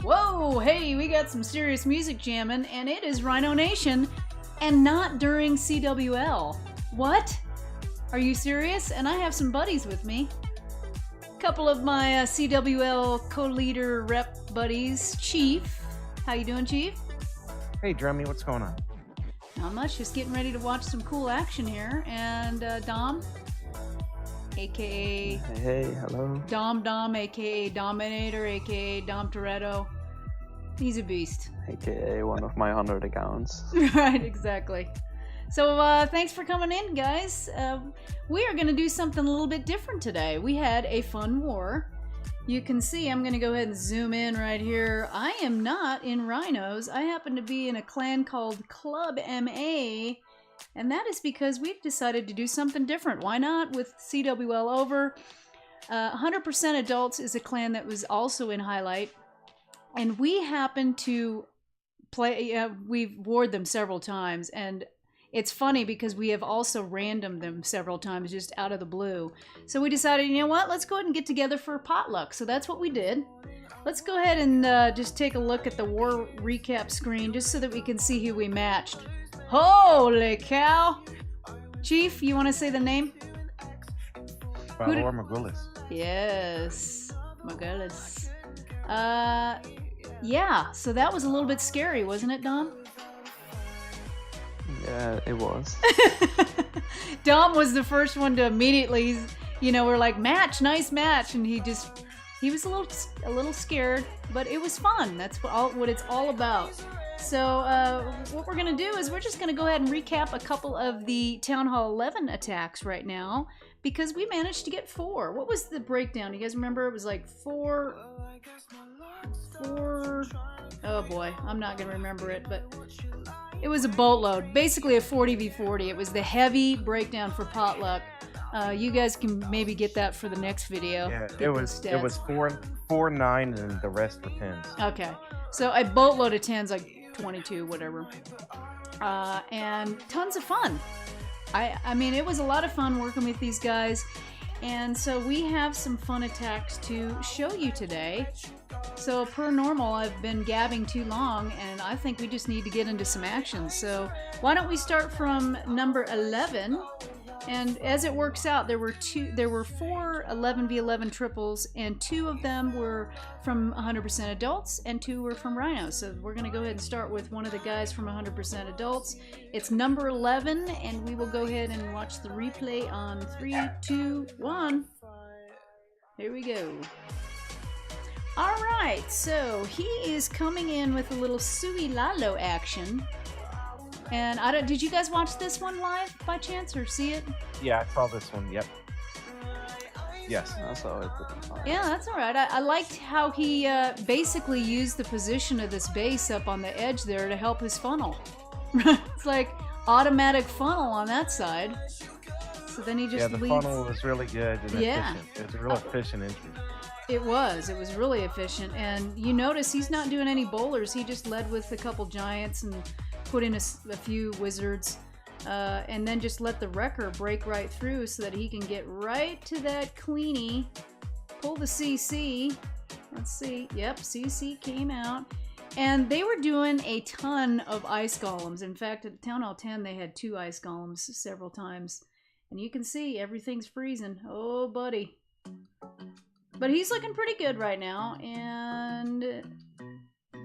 Whoa, hey, we got some serious music jamming, and it is Rhino Nation, and not during CWL. What? Are you serious? And I have some buddies with me. A couple of my CWL co-leader rep buddies. Chief. How you doing, Chief? Hey, Drummy, what's going on? Not much, just getting ready to watch some cool action here. And Dom, aka... Hey, hello. Dom, aka Dominator, aka Dom Toretto. He's a beast. AKA one of my 100 accounts. Right, exactly. So thanks for coming in, guys. We are going to do something a little bit different today. We had a fun war. You can see, I'm going to go ahead and zoom in right here. I am not in Rhinos. I happen to be in a clan called Club MA, and that is because we've decided to do something different. Why not? With CWL over, 100% Adults is a clan that was also in Hi Lite, and we happen to play, we've warred them several times, and it's funny because we have also randomed them several times just out of the blue. So we decided, you know what, let's go ahead and get together for a potluck. So that's what we did. Let's go ahead and just take a look at the war recap screen just so that we can see who we matched. Holy cow! Chief, you want to say the name? Valar Morghulis. Yes, Morghulis. Yeah, so that was a little bit scary, wasn't it, Dom? Yeah, it was. Dom was the first one to immediately, you know, we're like, match, nice match, and he was a little scared, but it was fun. That's what it's all about. So what we're gonna do is we're just gonna go ahead and recap a couple of the Town Hall 11 attacks right now, because we managed to get 4. What was the breakdown? You guys remember? It was like 4. Oh boy, I'm not gonna remember it, but it was a boatload. Basically a 40v40. It was the heavy breakdown for Potluck. You guys can maybe get that for the next video. Yeah, it was 4, 9, and the rest were 10s. Okay, so a boatload of 10s, like 22, whatever. And tons of fun. I mean, it was a lot of fun working with these guys. And so we have some fun attacks to show you today. So per normal, I've been gabbing too long, and I think we just need to get into some action. So why don't we start from number 11? And as it works out, there were 4 11v11 triples, and 2 of them were from 100% Adults, and 2 were from Rhinos. So we're going to go ahead and start with one of the guys from 100% Adults. It's number 11, and we will go ahead and watch the replay on 3, 2, 1. Here we go. All right, so he is coming in with a little Sui Lalo action. And did you guys watch this one live by chance or see it? Yeah, I saw this one. Yep. Yes, I saw it. Yeah, that's all right. I liked how he basically used the position of this base up on the edge there to help his funnel. It's like automatic funnel on that side. So then he just the funnel was really good and efficient. It was a real efficient entry. It was really efficient. And you notice he's not doing any bowlers. He just led with a couple giants and put in a few wizards, and then just let the wrecker break right through so that he can get right to that queenie, pull the CC. Let's see. Yep, CC came out. And they were doing a ton of ice golems. In fact, at Town Hall 10, they had 2 ice golems several times. And you can see everything's freezing. Oh, buddy. But he's looking pretty good right now. And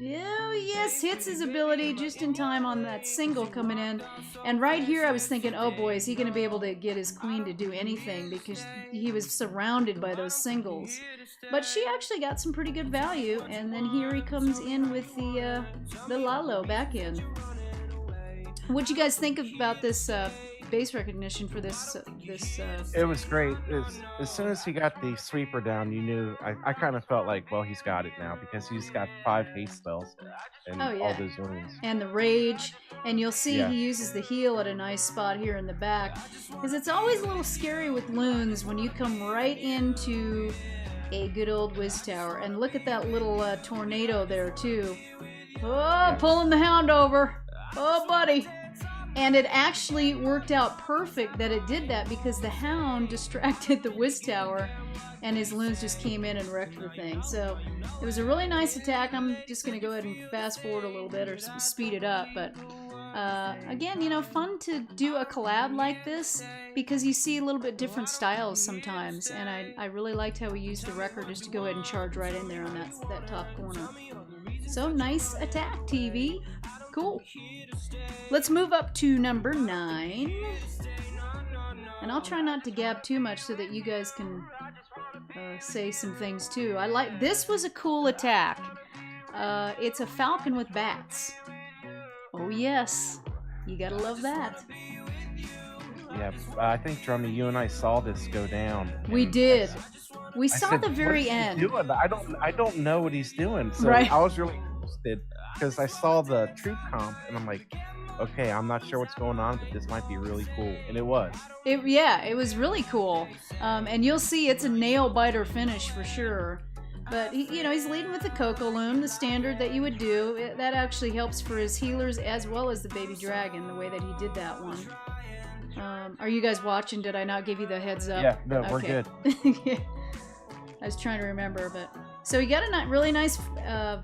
yes, hits his ability just in time on that single coming in. And right here I was thinking, oh boy, is he going to be able to get his queen to do anything, because he was surrounded by those singles. But she actually got some pretty good value, and then here he comes in with the Lalo back in. What'd you guys think about this base recognition for this? It was great. As soon as he got the sweeper down, you knew. I kind of felt like, well, he's got it now, because he's got 5 haste spells and all those wounds. And the rage, and you'll see he uses the heal at a nice spot here in the back, because it's always a little scary with loons when you come right into a good old whiz tower. And look at that little tornado there too. Oh, pulling the hound over. Oh, buddy. And it actually worked out perfect that it did that because the Hound distracted the Wiz Tower and his loons just came in and wrecked the thing. So it was a really nice attack. I'm just going to go ahead and fast forward a little bit or speed it up. But again, you know, fun to do a collab like this because you see a little bit different styles sometimes. And I really liked how we used the wrecker just to go ahead and charge right in there on that top corner. So nice attack, TV. Cool. Let's move up to number 9. And I'll try not to gab too much so that you guys can say some things too. This was a cool attack. It's a falcon with bats. Oh yes, you gotta love that. Yeah, I think Drummy, you and I saw this go down. We did. We saw the very end. Doing? I don't know what he's doing. So right. I was really interested because I saw the troop comp and I'm like, okay, I'm not sure what's going on, but this might be really cool, and it was. It was really cool, and you'll see it's a nail biter finish for sure. But he's leading with the Coco Loon, the standard that you would do. That actually helps for his healers as well as the baby dragon, the way that he did that one. Are you guys watching? Did I not give you the heads up? Yeah, no, we're good. Yeah. I was trying to remember, but so you got a really nice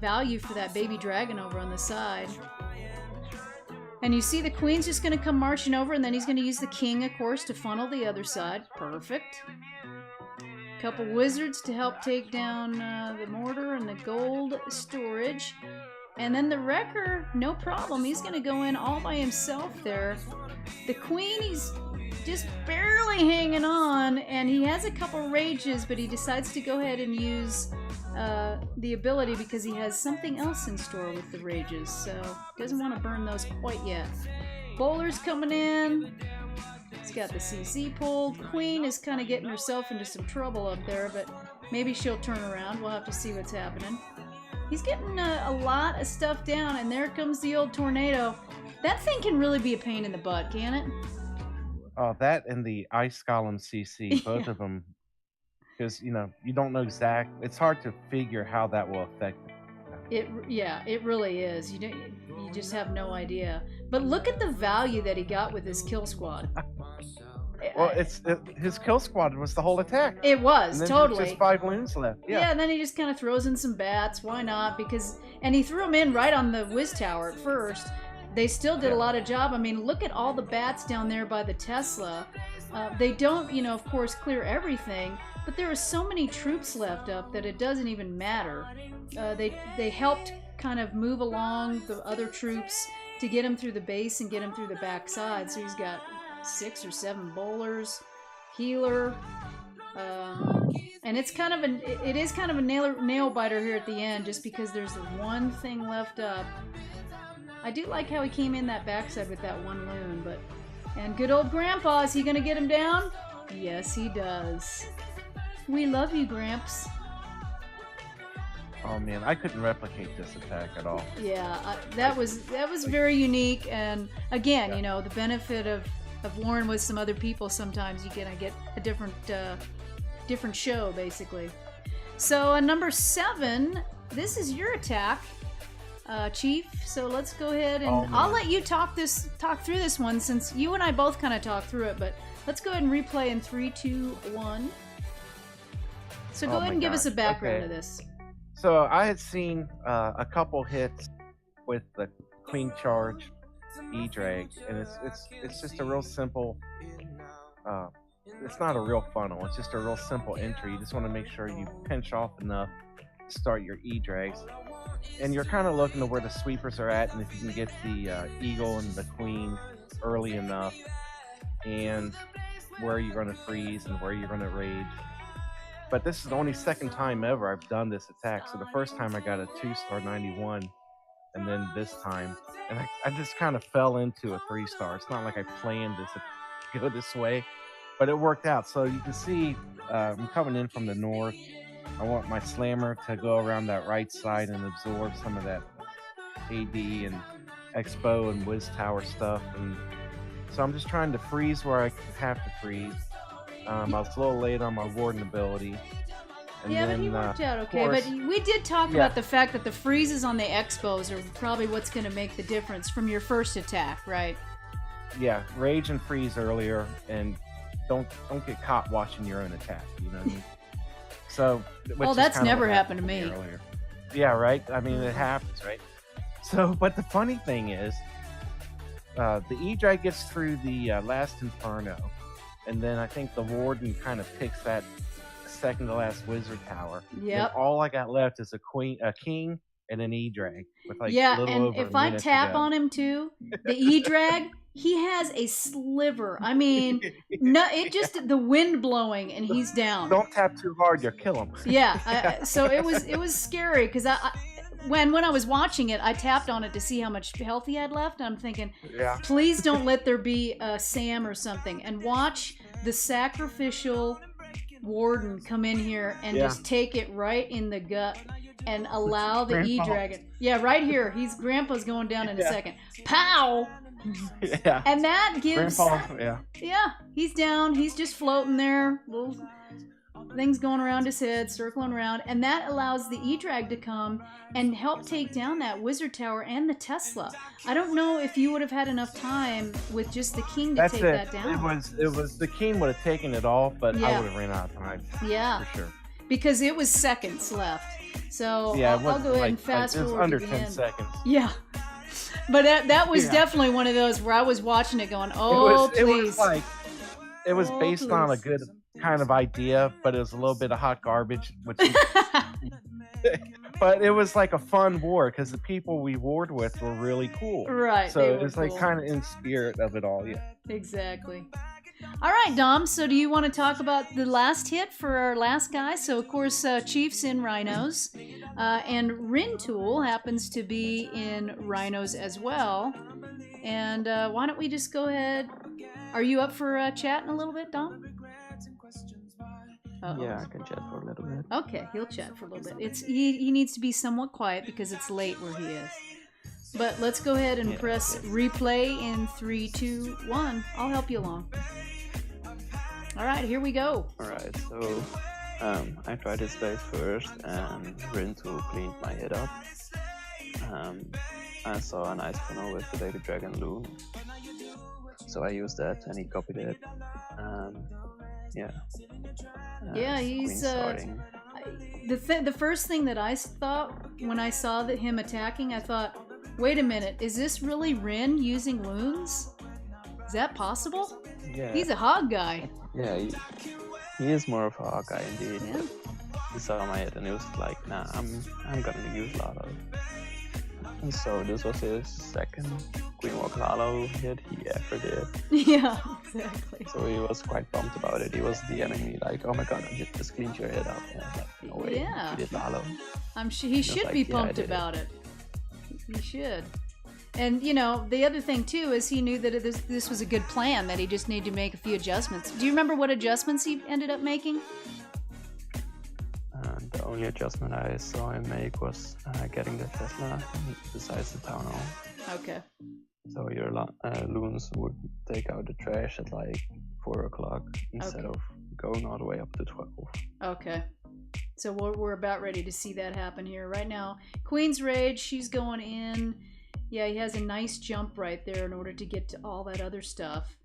value for that baby dragon over on the side. And you see the queen's just going to come marching over, and then he's going to use the king, of course, to funnel the other side. Perfect. Couple wizards to help take down the mortar and the gold storage. And then the wrecker, no problem. He's going to go in all by himself there. The queen, he's just barely hanging on, and he has a couple rages, but he decides to go ahead and use the ability because he has something else in store with the rages, so doesn't want to burn those quite yet. Bowler's coming in. He's got the CC pulled. Queen is kind of getting herself into some trouble up there, but maybe she'll turn around. We'll have to see what's happening. He's getting a lot of stuff down, and there comes the old tornado. That thing can really be a pain in the butt, can it? Oh, that and the Ice Golem CC, both of them. Because, you don't know exactly. It's hard to figure how that will affect it. It really is. You just have no idea. But look at the value that he got with his kill squad. Well, his kill squad was the whole attack. It was, and then totally. There's just 5 loons left. Yeah, and then he just kind of throws in some bats. Why not? And he threw them in right on the Wiz Tower at first. They still did a lot of job. I mean, look at all the bats down there by the Tesla. They don't, of course, clear everything, but there are so many troops left up that it doesn't even matter. They helped kind of move along the other troops to get him through the base and get him through the backside. So he's got 6 or 7 bowlers, healer, and it is kind of a nail biter here at the end, just because there's the one thing left up. I do like how he came in that backside with that one loon, and good old Grandpa, is he gonna get him down? Yes, he does. We love you, Gramps. Oh man, I couldn't replicate this attack at all. Yeah, that was very unique, and again, the benefit of warring with some other people. Sometimes you get a different show, basically. So number 7, this is your attack, Chief. So let's go ahead and I'll let you talk through this one, since you and I both kind of talked through it. But let's go ahead and replay in 3, 2, 1. So go ahead and give us a background of this. So I had seen a couple hits with the Queen Charge E-Drag, and it's just a real simple. It's not a real funnel. It's just a real simple entry. You just want to make sure you pinch off enough to start your E-Drags, and you're kind of looking to where the sweepers are at, and if you can get the Eagle and the Queen early enough, and where you're going to freeze and where you're going to rage. But this is the only second time ever I've done this attack. So the first time I got a 2-star 91, and then this time, and I just kind of fell into a 3-star. It's not like I planned this to go this way, but it worked out. So you can see I'm coming in from the north. I want my slammer to go around that right side and absorb some of that AD and Expo and Wiz Tower stuff. And so I'm just trying to freeze where I have to freeze. I was a little late on my warden ability. And yeah, then, but he worked out okay. But we did talk about the fact that the freezes on the Expos are probably what's going to make the difference from your first attack, right? yeah, rage and freeze earlier, and don't get caught watching your own attack. You know what I mean? So, Oh, that's never happened to me. Earlier. Yeah, right. I mean, it happens, right? So, but the funny thing is, the E-Drag gets through the last Inferno, and then I think the Warden kind of picks that second to last Wizard Tower. Yep. And all I got left is a King, and an E-Drag with like yeah, a little and over if a I minute tap to go. on him too, the E-Drag, he has a sliver. I mean, no, it just the wind blowing and he's down. Don't tap too hard, you'll kill him. Yeah, so it was scary because when I was watching it, I tapped on it to see how much health he had left, and I'm thinking, please don't let there be a Sam or something, and watch the sacrificial Warden come in here and just take it right in the gut and allow the E-Dragon. Yeah, right here. Grandpa's going down in a second. Pow! Yeah. And that gives... Grandpa, yeah, he's down. He's just floating there. Little things going around his head, circling around. And that allows the E-Drag to come and help take down that Wizard Tower and the Tesla. I don't know if you would have had enough time with just the King to take that down. It was the King would have taken it all, but I would have ran out of time. Yeah. For sure. Because it was seconds left. So I'll go ahead and fast forward. It was under to the 10 end. seconds. Yeah. But that was definitely one of those where I was watching it going, oh, please. It was based on a good kind of idea, but it was a little bit of hot garbage. But it was like a fun war because the people we warred with were really cool. Right. So it was like kind of in spirit of it all. Yeah. Exactly. All right, Dom. So do you want to talk about the last hit for our last guy? So, of course, Chief's in Rhinos. And Rintoul happens to be in Rhinos as well. And why don't we just go ahead? Are you up for chatting a little bit, Dom? Uh-oh. Yeah, I can chat for a little bit. Okay, he'll chat for a little bit. He needs to be somewhat quiet because it's late where he is. But let's go ahead and press replay in 3, 2, 1. I'll help you along. All right, here we go. Alright, so I tried this phase first, and Rintoul cleaned my head up. I saw a nice funnel with the baby dragon loon, so I used that, and he copied it. He's the first thing that I thought when I saw that him attacking, I thought, wait a minute, is this really Rin using loons? Is that possible? Yeah. He's a hog guy. Yeah, he is more of a hog guy indeed. Yeah. He saw my head and he was like, nah, I'm gonna use Lalo. And so this was his second Queen Walk Lalo hit he ever did. Yeah, exactly. So he was quite pumped about it. He was DMing me like, oh my god, I just cleaned your head up. And I was like, no way, yeah. he did Lalo. I'm sure he should be pumped about it. He should. And, you know, the other thing, too, is he knew that this was a good plan, that he just needed to make a few adjustments. Do you remember what adjustments he ended up making? The only adjustment I saw him make was getting the Tesla besides the town hall. Okay. So your loons would take out the trash at like 4 o'clock instead of going all the way up to 12. Okay. So we're about ready to see that happen here. Right now, Queen's Rage, she's going in. Yeah, he has a nice jump right there in order to get to all that other stuff.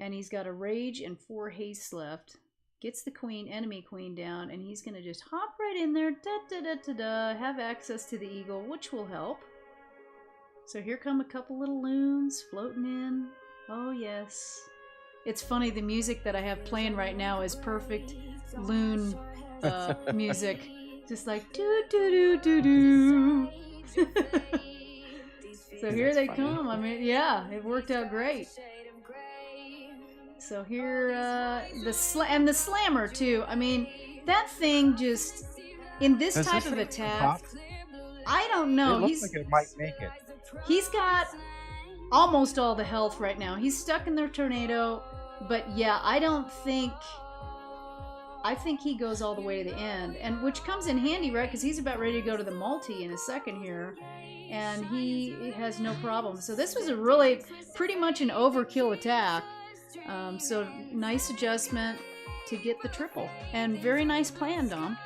And he's got a Rage and 4 haste left. Gets the enemy queen down, and he's going to just hop right in there, have access to the eagle, which will help. So here come a couple little loons floating in. Oh, yes. It's funny, the music that I have playing right now is perfect loon music. Just like do-do-do-do-do. So here they come. I mean, yeah, it worked out great. So here, the slammer too. I mean, that thing just in this type of attack. I don't know. It looks like it might make it. He's got almost all the health right now. He's stuck in the tornado, but yeah, I think he goes all the way to the end, and which comes in handy, right? Because he's about ready to go to the multi in a second here, and he has no problem. So this was a really pretty much an overkill attack. So nice adjustment to get the triple, and very nice plan, Dom.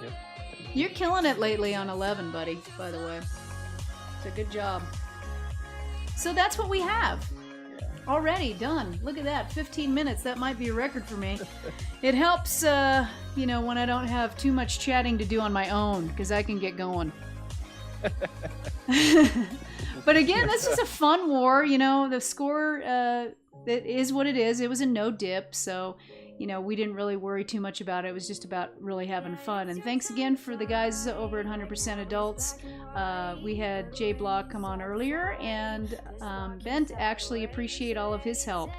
Yep. You're killing it lately on 11, buddy, by the way. So good job. So that's what we have. Yeah. Already done. Look at that. 15 minutes. That might be a record for me. It helps, you know, when I don't have too much chatting to do on my own, because I can get going. But again, this is a fun war. You know, the score it is what it is. It was a no dip, so you know we didn't really worry too much about it. It was just about really having fun. And thanks again for the guys over at 100% Adults. We had Jay Block come on earlier, and Bent actually appreciate all of his help.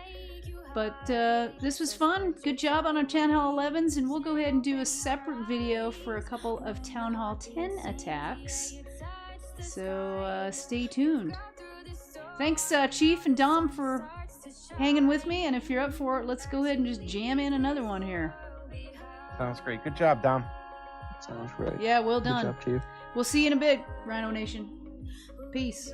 But this was fun. Good job on our Town Hall 11s, and we'll go ahead and do a separate video for a couple of Town Hall 10 attacks. So stay tuned. Thanks, Chief and Dom, for hanging with me. And if you're up for it, let's go ahead and just jam in another one here. Sounds great. Good job, Dom. Sounds great. Yeah, well done. Good job, Chief. We'll see you in a bit, Rhino Nation. Peace.